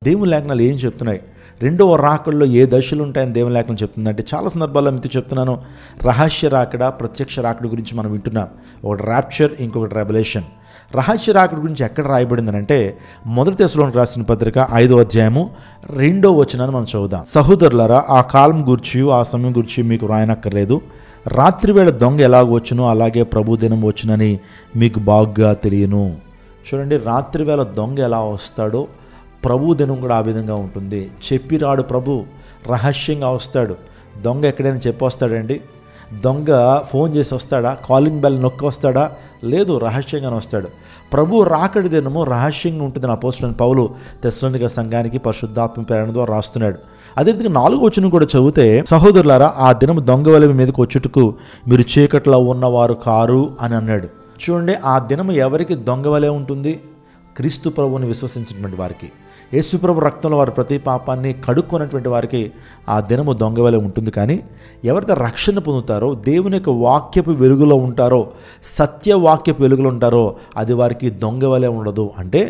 దేవుని లేఖనాలు ఏం చెప్తున్నాయి? రెండవ రాకడలో ఏ దశలు ఉంటాయని దేవుని లేఖనం చెప్తుందంటే, చాలా సందర్భాల్లో మీతో చెప్తున్నాను, రహస్య రాకడ, ప్రత్యక్ష రాకడ గురించి మనం వింటున్నాం. ఒకటి ర్యాప్చర్, ఇంకొకటి రెవల్యూషన్. రహస్య రాకడ గురించి ఎక్కడ రాయబడిందనంటే, మొదటి తెస్సలోనికి రాసిన పత్రిక 5వ అధ్యాయము 2వ వచనాన్ని మనం చదువుదాం. సహోదరులారా, ఆ కాలం గురించి, ఆ సమయం గురించి మీకు రాయనక్కర్లేదు. రాత్రివేళ దొంగ ఎలాగ వచ్చునో అలాగే ప్రభు దినం వచ్చునని మీకు బాగా తెలియను. చూడండి, రాత్రివేళ దొంగ ఎలా వస్తాడో ప్రభు దినం కూడా ఆ విధంగా ఉంటుంది. చెప్పిరాడు ప్రభు, రహస్యంగా వస్తాడు. దొంగ ఎక్కడైనా చెప్పి వస్తాడండి? దొంగ ఫోన్ చేసి వస్తాడా? కాలింగ్ బెల్ నొక్కి వస్తాడా? లేదు, రహస్యంగానే వస్తాడు. ప్రభు రాకడి దినము రహస్యంగా ఉంటుందని అపోస్తలుడైన పౌలు తెస్సలోనిక సంఘానికి పరిశుద్ధాత్మ ప్రేరణ ద్వారా రాస్తున్నాడు. అదే విధంగా 4వ వచనం కూడా చదివితే, సహోదరులారా, ఆ దినం దొంగ వలె మీ మీదకి వచ్చుటకు మీరు చీకట్లో ఉన్నవారు కారు అని అన్నాడు. చూడండి, ఆ దినం ఎవరికి దొంగ వలె ఉంటుంది? క్రీస్తు ప్రభువుని విశ్వసించినటువంటి వారికి, యేసు ప్రభు రక్తంలో వారి ప్రతి పాపాన్ని కడుక్కున్నటువంటి వారికి ఆ దినము దొంగ వలె ఉంటుంది. కానీ ఎవరైతే రక్షణ పొందుతారో, దేవుని యొక్క వాక్యపు వెలుగులో ఉంటారో, సత్యవాక్యపు వెలుగులో ఉంటారో, అది వారికి దొంగ వలె ఉండదు. అంటే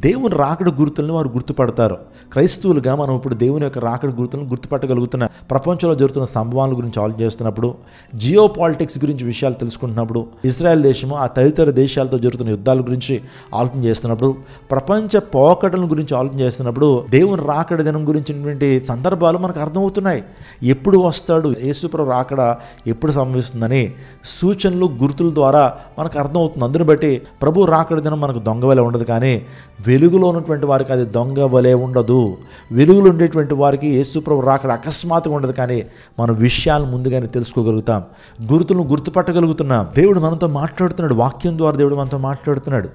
దేవుని రాకడ గుర్తులను వారు గుర్తుపడతారు. క్రైస్తవులుగా మనం ఇప్పుడు దేవుని యొక్క రాకడ గుర్తులను గుర్తుపట్టగలుగుతున్న, ప్రపంచంలో జరుగుతున్న సంభవాల గురించి ఆలోచన చేస్తున్నప్పుడు, జియో పాలిటిక్స్ గురించి విషయాలు తెలుసుకుంటున్నప్పుడు, ఇజ్రాయెల్ దేశము ఆ తదితర దేశాలతో జరుగుతున్న యుద్ధాల గురించి ఆలోచన చేస్తున్నప్పుడు, ప్రపంచ పోకడల గురించి ఆలోచన చేస్తున్నప్పుడు, దేవుని రాకడ దినం గురించినటువంటి సందర్భాలు మనకు అర్థమవుతున్నాయి. ఎప్పుడు వస్తాడు, యేసుప్రభు రాకడ ఎప్పుడు సంభవిస్తుందని సూచనలు, గుర్తుల ద్వారా మనకు అర్థమవుతుంది. అందుని బట్టి ప్రభు రాకడ దినం మనకు దొంగ వలె ఉండదు. కానీ వెలుగులో ఉన్నటువంటి వారికి అది దొంగ వలె ఉండదు. వెలుగులో ఉండేటువంటి వారికి యేసుప్రభు రాకడ అకస్మాత్తుగా ఉండదు. కానీ మన విషయాలు ముందుగానే తెలుసుకోగలుగుతాం, గుర్తులను గుర్తుపట్టగలుగుతున్నాం. దేవుడు మనతో మాట్లాడుతున్నాడు, వాక్యం ద్వారా దేవుడు మనతో మాట్లాడుతున్నాడు.